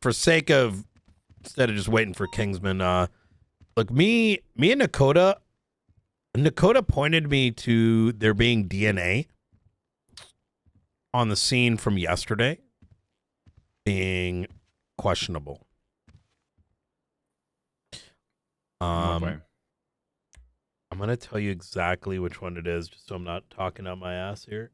for sake of, instead of just waiting for Kingsman, look, me and Nakota pointed me to there being DNA on the scene from yesterday being questionable. Okay. I'm going to tell you exactly which one it is, just so I'm not talking out my ass here.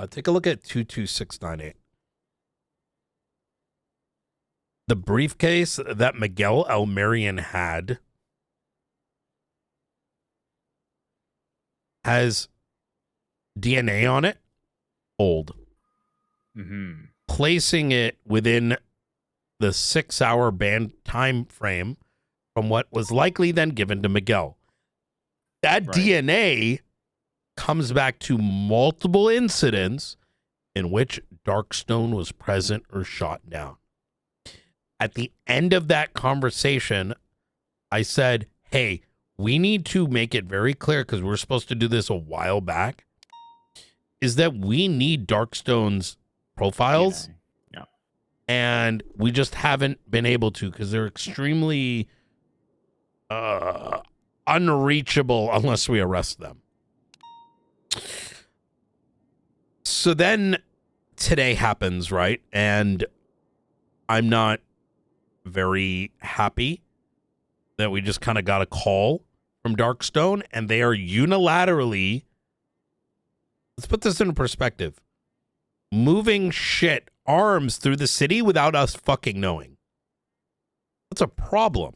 Take a look at 22698. The briefcase that Miguel Almerian had has DNA on it, old. Mm-hmm. Placing it within the 6-hour ban time frame from what was likely then given to Miguel. That Right. DNA comes back to multiple incidents in which Darkstone was present or shot down. At the end of that conversation, I said, hey, we need to make it very clear, because we're supposed to do this a while back, is that we need Darkstone's profiles. DNA. Yeah. And we just haven't been able to, because they're extremely unreachable unless we arrest them. So then today happens, right? And I'm not very happy that we just kind of got a call from Darkstone, and they are unilaterally, let's put this into perspective, moving shit, arms through the city without us fucking knowing. That's a problem.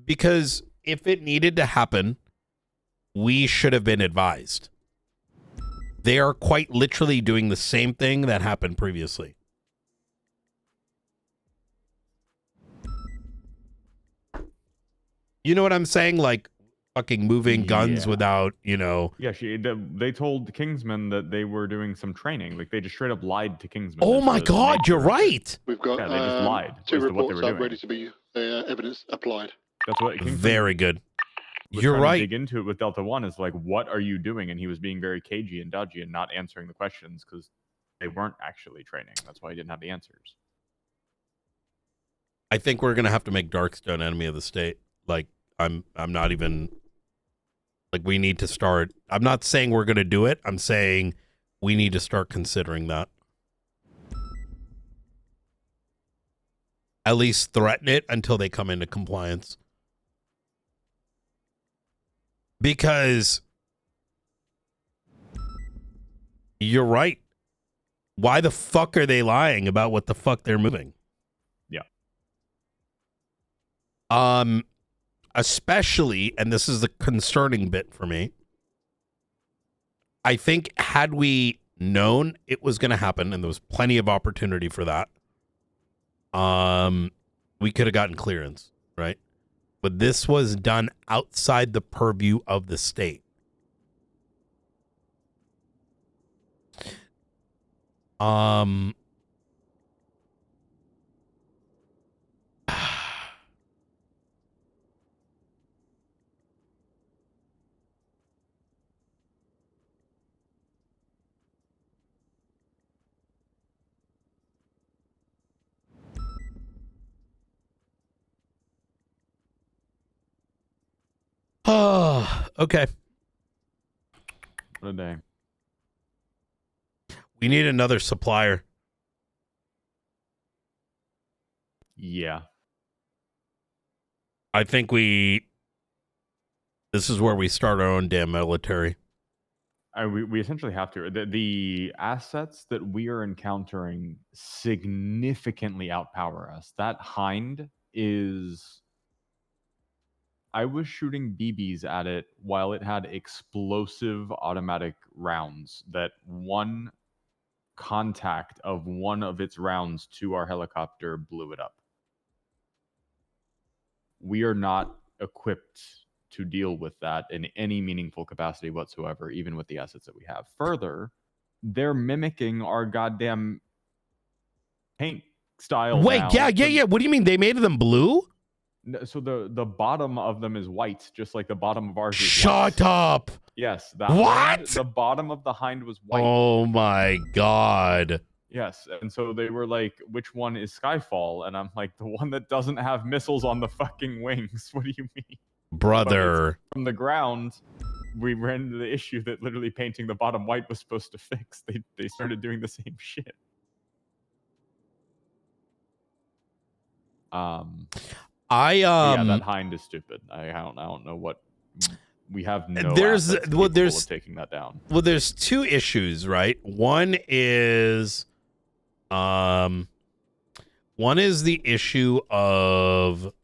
Because if it needed to happen, we should have been advised. They are quite literally doing the same thing that happened previously. You know what I'm saying? Like fucking moving guns without, you know. Yeah, they told Kingsman that they were doing some training. Like, they just straight up lied to Kingsman. Oh my God, you're right. We've got they just lied 2 as to what they reports were up doing. ready to be evidence applied. That's what Kingsman Very good. was You're trying to right. dig into it with Delta One, is like, what are you doing? And he was being very cagey and dodgy and not answering the questions because they weren't actually training. That's why he didn't have the answers. I think we're gonna have to make Darkstone enemy of the state. Like, I'm not even, like, we need to start. I'm not saying we're gonna do it. I'm saying we need to start considering that. At least threaten it until they come into compliance. Because you're right. Why the fuck are they lying about what the fuck they're moving? Yeah. Especially, and this is the concerning bit for me, I think had we known it was going to happen, and there was plenty of opportunity for that, we could have gotten clearance, right? But this was done outside the purview of the state. Oh, okay. What a day. We need another supplier. Yeah. I think this is where we start our own damn military. We essentially have to. The assets that we are encountering significantly outpower us. That Hind is... I was shooting BBs at it while it had explosive automatic rounds that one contact of one of its rounds to our helicopter blew it up. We are not equipped to deal with that in any meaningful capacity whatsoever, even with the assets that we have. Further, they're mimicking our goddamn paint style. Wait, now. yeah. What do you mean they made them blue? So the bottom of them is white, just like the bottom of ours is Shut white. up. Yes, the What? hind, the bottom of the hind was white. Oh my god. Yes, and so they were like, which one is Skyfall? And I'm like, the one that doesn't have missiles on the fucking wings. What do you mean? Brother. From the ground, we ran into the issue that literally painting the bottom white was supposed to fix. They started doing the same shit. Yeah, that hind is stupid. I don't know what we have. No assets capable of taking that down. Well, there's two issues, right? One is the issue of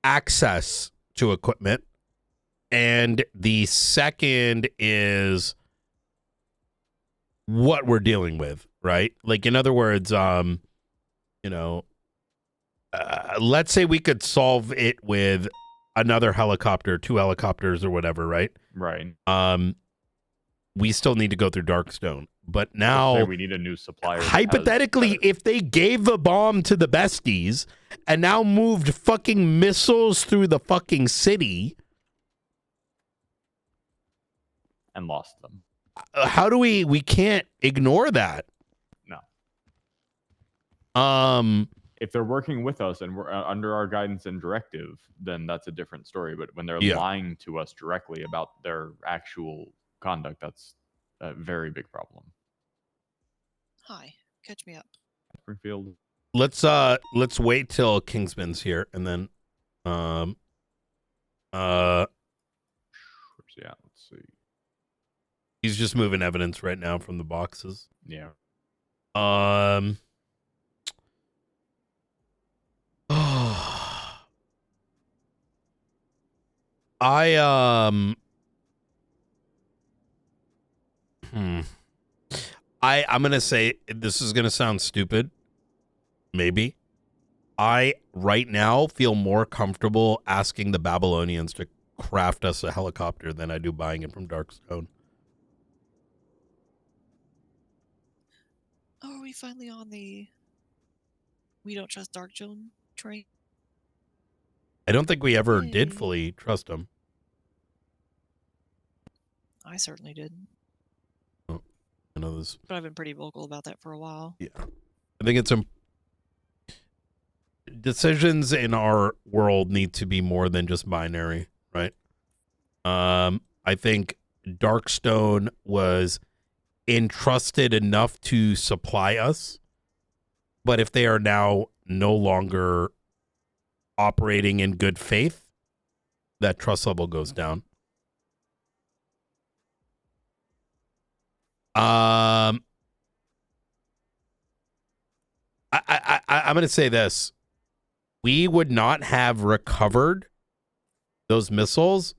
access to equipment, and the second is what we're dealing with, right? Like, in other words, let's say we could solve it with another helicopter, 2 helicopters or whatever, right? Right. We still need to go through Darkstone. But now we need a new supplier. Hypothetically, if they gave the bomb to the besties and now moved fucking missiles through the fucking city and lost them. How do we can't ignore that. No. If they're working with us and we're under our guidance and directive, then that's a different story. But when they're lying to us directly about their actual conduct, that's a very big problem. Hi, catch me up. Springfield. Let's wait till Kingsman's here and then yeah, let's see. He's just moving evidence right now from the boxes. Yeah. I'm gonna say this is gonna sound stupid. Maybe. I right now feel more comfortable asking the Babylonians to craft us a helicopter than I do buying it from Darkstone. Oh, are we finally on the we don't trust Darkstone train? I don't think we ever did fully trust them. I certainly did. Oh, I know this. But I've been pretty vocal about that for a while. Yeah. I think it's decisions in our world need to be more than just binary, right? I think Darkstone was entrusted enough to supply us, but if they are now no longer operating in good faith, that trust level goes down. I'm going to say this. We would not have recovered those missiles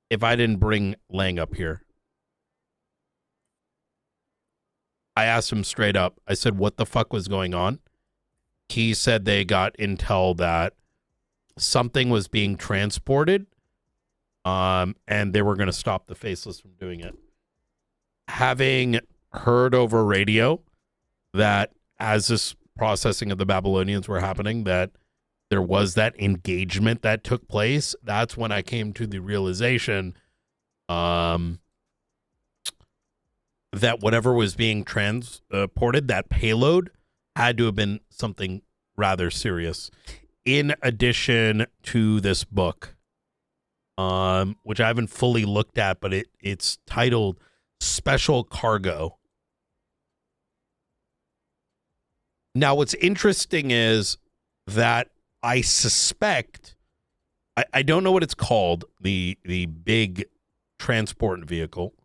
if I didn't bring Lang up here. I asked him straight up. I said, what the fuck was going on? He said they got intel that something was being transported, and they were going to stop the Faceless from doing it. Having heard over radio that as this processing of the Babylonians were happening, that there was that engagement that took place, that's when I came to the realization that whatever was being transported, that payload, had to have been something rather serious. In addition to this book, which I haven't fully looked at, but it's titled Special Cargo. Now, what's interesting is that I suspect, I don't know what it's called, the big transport vehicle.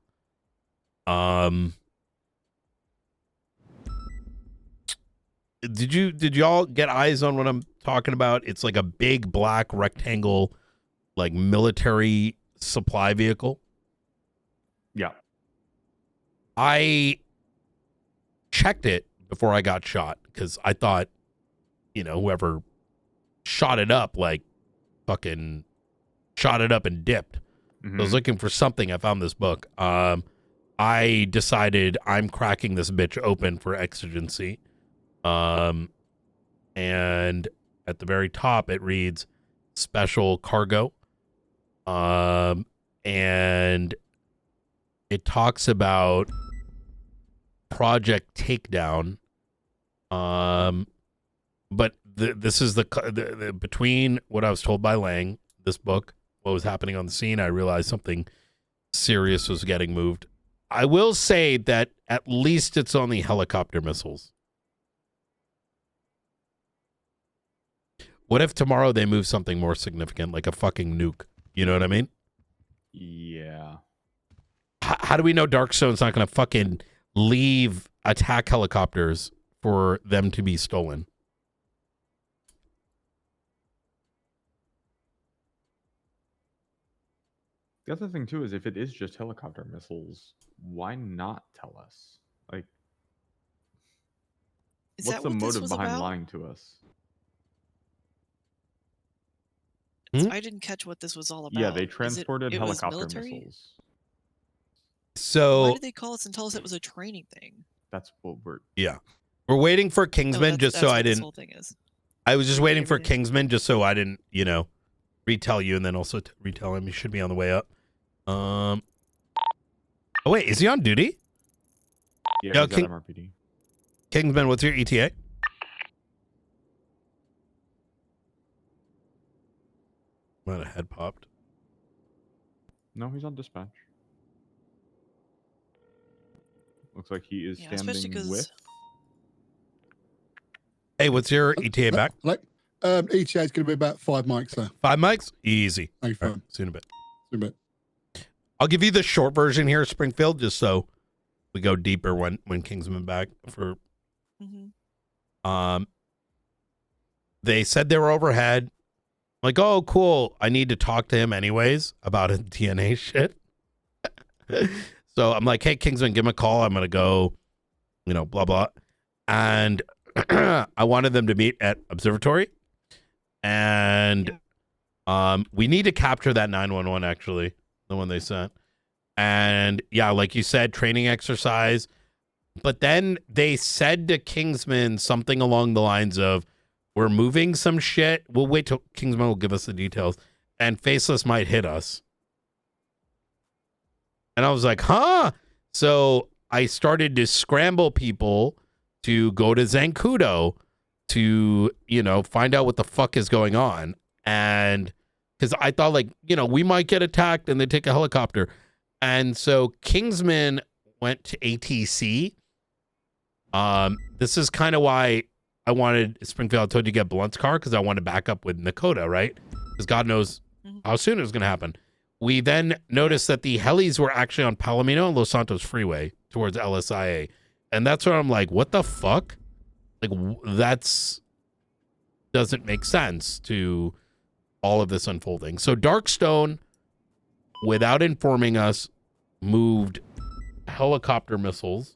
Did y'all get eyes on what I'm talking about? It's like a big black rectangle, like military supply vehicle. Yeah. I checked it before I got shot because I thought, whoever shot it up, like fucking shot it up and dipped. Mm-hmm. I was looking for something. I found this book. I decided I'm cracking this bitch open for exigency. And and at the very top it reads special cargo. And it talks about Project Takedown. But this is the between what I was told by Lang, this book, what was happening on the scene, I realized something serious was getting moved. I will say that at least it's only helicopter missiles. What if tomorrow they move something more significant, like a fucking nuke? You know what I mean? Yeah. How do we know Darkstone's not going to fucking leave attack helicopters for them to be stolen? The other thing too is if it is just helicopter missiles, why not tell us? Like, Is what's that the what this motive was behind about? lying to us? I didn't catch what this was all about. Yeah, they Is transported it was helicopter military? missiles. Why So did they call us and tell us it was a training thing? That's what we're. yeah, we're waiting for Oh, Kingsman just that's so what I this didn't. whole thing is. I was just waiting for Everything. Kingsman just so I didn't, retell you and then also retell him. He should be on the way up. Oh wait, is he on duty? Yeah, Yo, he's at MRPD. Kingsman, what's your E ETA? Might have head popped. No, he's on dispatch. Looks like he is Yeah, especially standing 'cause- with. Hey, what's your ETA back? Hello. ETA is going to be about 5 mics, sir. 5 mics? Easy. Thank you, All right, see you in a bit. See you in a bit. I'll give you the short version here, Springfield, just so we go deeper when Kingsman back for. Mhm. They said they were overhead. Like, oh, cool. I need to talk to him anyways about his DNA shit. So I'm like, hey, Kingsman, give him a call. I'm gonna go, blah blah. And I wanted them to meet at Observatory, and we need to capture that 911 actually, the one they sent. And yeah, like you said, training exercise. But then they said to Kingsman something along the lines of, we're moving some shit. We'll wait till Kingsman will give us the details. And Faceless might hit us. And I was like, huh? So I started to scramble people to go to Zancudo to, find out what the fuck is going on. And because I thought we might get attacked and they take a helicopter. And so Kingsman went to ATC. This is kind of why I wanted Springfield. I told you to get Blunt's car because I wanted to back up with Nakota, right? Because God knows how soon it was going to happen. We then noticed that the helis were actually on Palomino and Los Santos Freeway towards LSIA. And that's where I'm like, what the fuck? Like, that's doesn't make sense to all of this unfolding. So Darkstone, without informing us, moved helicopter missiles.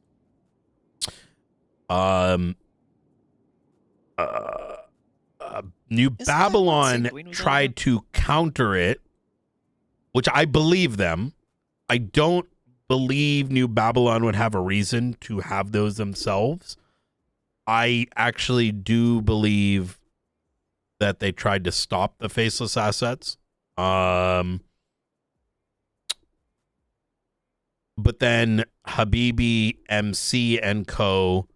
New Isn't that Babylon what Sanguine was all tried about? to counter it, which I believe them. I don't believe New Babylon would have a reason to have those themselves. I actually do believe that they tried to stop the Faceless assets. But then Habibi, MC, and co.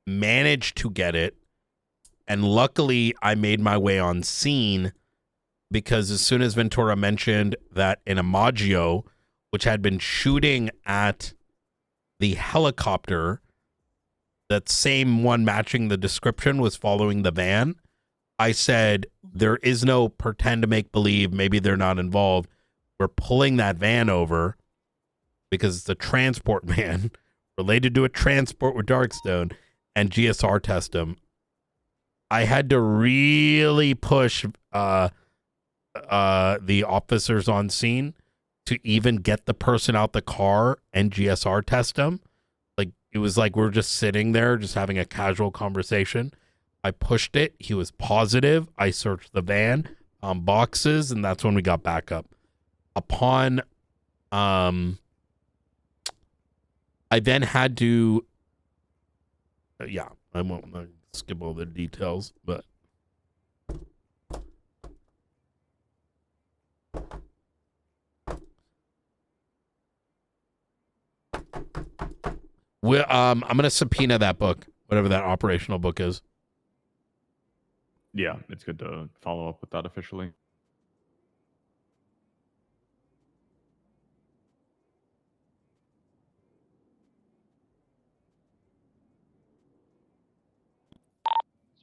managed to get it. And luckily, I made my way on scene because as soon as Ventura mentioned that an Imaggio, which had been shooting at the helicopter, that same one matching the description was following the van, I said, there is no pretend to make believe. Maybe they're not involved. We're pulling that van over because it's a transport van related to a transport with Darkstone, and GSR test them. I had to really push the officers on scene to even get the person out the car and GSR test them. Like, it was like we're just sitting there, just having a casual conversation. I pushed it. He was positive. I searched the van, boxes, and that's when we got back up. Upon, I then had to, I won't skip all the details, but I'm gonna subpoena that book, whatever that operational book is. Yeah, it's good to follow up with that officially.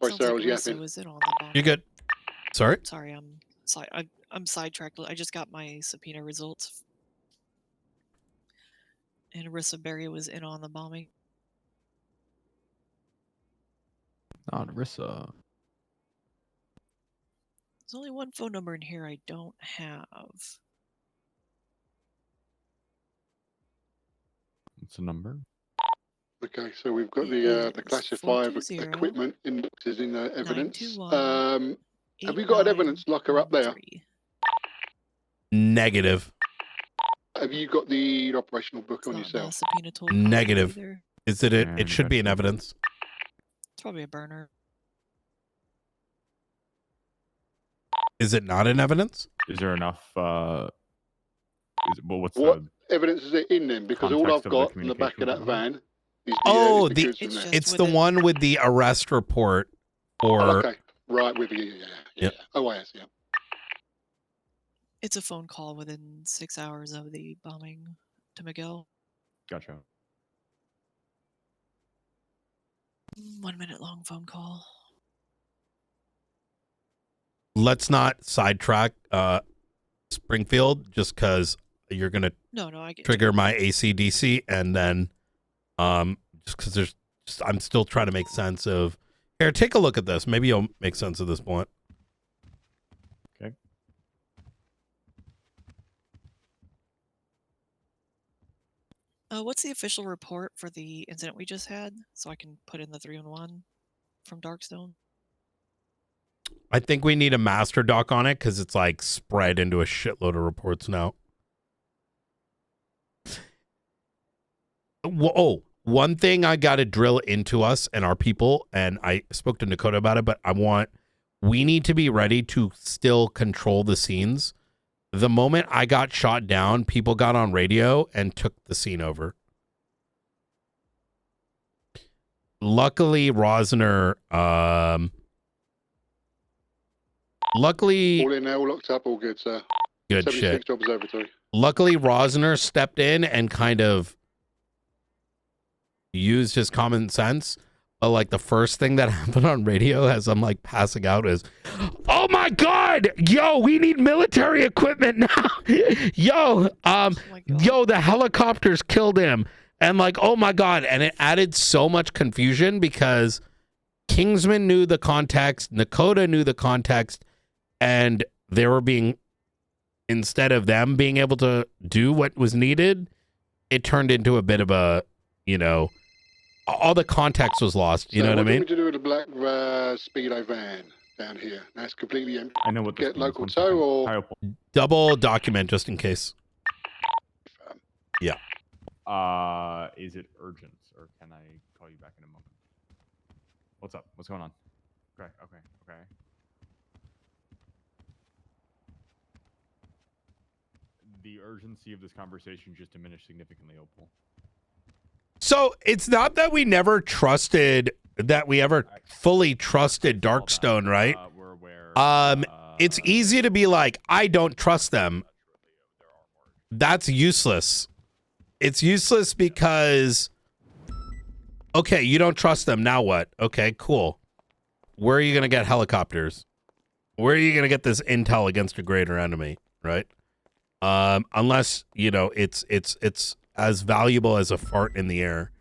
Sorry, Sounds sir, I like was Rissa yapping. was in on the bomb. You're good. Sorry. Sorry, I'm sidetracked. I just got my subpoena results, and Rissa Berry was in on the bombing. Not Rissa. There's only one phone number in here I don't have. What's the number? Okay, so we've got It the is classified 420 equipment indexes in evidence. 921 Have you got an evidence locker up there? 8913. Negative. Have you got the operational book It's on not in the yourself? subpoena tool Negative. either. Is it? Yeah, It should be in gotcha. evidence. It's probably a burner. Is it not in evidence? Is there enough? Well, what's What the evidence is it in then? Because all context I've of the got in the back of that communication van is Oh, the the goods from It's there. just it's the within- one with the arrest report. Or Okay, right with you. Yeah. Yep. Oh, yes, yeah. It's a phone call within 6 hours of the bombing to Miguel. Gotcha. 1 minute long phone call. let's not sidetrack Springfield just because you're gonna No, I get trigger my ACDC, and then just because there's just, I'm still trying to make sense of here. Take a look at this. Maybe you'll make sense of this point. Okay. What's the official report for the incident we just had, so I can put in the 3-1 from Darkstone? I think we need a master doc on it because it's like spread into a shitload of reports now. Oh, one thing I got to drill into us and our people, and I spoke to Dakota about it, but we need to be ready to still control the scenes. The moment I got shot down, people got on radio and took the scene over. Luckily, Rosner, luckily, All in there, all locked up, all good, sir. good 76 shit. job observatory. Luckily, Rosner stepped in and kind of used his common sense. But like the first thing that happened on radio as I'm like passing out is, oh my God, yo, we need military equipment now. Yo, Oh my God. yo, the helicopters killed him. And like, oh my God. And it added so much confusion because Kingsman knew the context, Nakota knew the context, and they were being, instead of them being able to do what was needed, it turned into a bit of a, you know, all the context was lost. You know what I What do you mean? want me to do with the black Speedo van down here? That's completely empty. I know what this Get means. local One tow second. or- High up- Double document just in case. Is it urgent, or can I call you back in a moment? What's up? What's going on? Okay. The urgency of this conversation just diminished significantly, Opal. So it's not that we never trusted, that we ever fully trusted Darkstone, right? We're aware. It's easy to be like, I don't trust them. That's useless. It's useless because, okay, you don't trust them. Now what? Okay, cool. Where are you going to get helicopters? Where are you going to get this intel against a greater enemy, right? Unless, you know, it's as valuable as a fart in the air.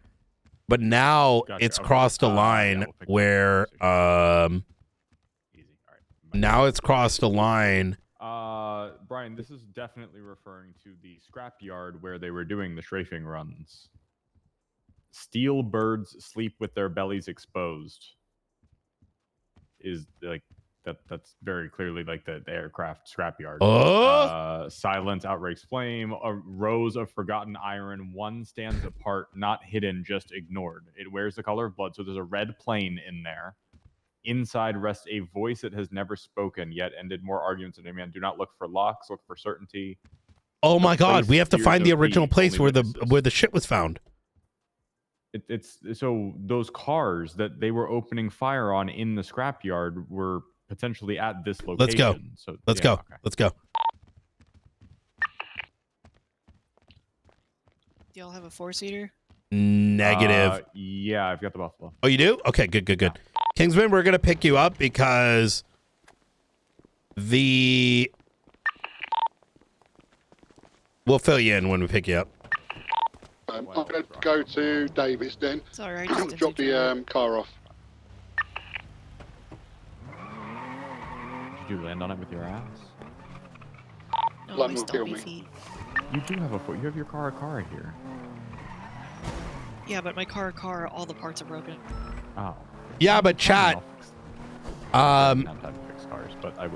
But now Gotcha, it's okay. crossed a Yeah, line we'll pick that where Easy. All right. now it's crossed a line. Brian, this is definitely referring to the scrapyard where they were doing the strafing runs. Steel birds sleep with their bellies exposed. Is like that's very clearly like the aircraft scrapyard. Oh, Silence, outbreaks flame, rows of forgotten iron. One stands apart, not hidden, just ignored. It wears the color of blood, so there's a red plane in there. Inside rests a voice that has never spoken, yet ended more arguments than a man. Do not look for locks, look for certainty. oh The my God! We place have to fears find the no original thief, place only where witnesses. where the shit was found. It's so those cars that they were opening fire on in the scrapyard were potentially at this location. Let's go. So Let's yeah, go. okay. Let's go. Do y'all have a 4-seater? Negative. Yeah, I've got the Buffalo. Oh, you do? Okay, good, good, good. Kingsman, we're gonna pick you up because we'll fill you in when we pick you up. I'm going to go to Davis then. It's alright. Just Drop the car off. Did you land on it with your ass? no, Blood my will kill stompy me. feet. You do have a foot. You have your car right here. Yeah, but my car, all the parts are broken. Oh. Yeah, but chat. Not time to fix cars, but I will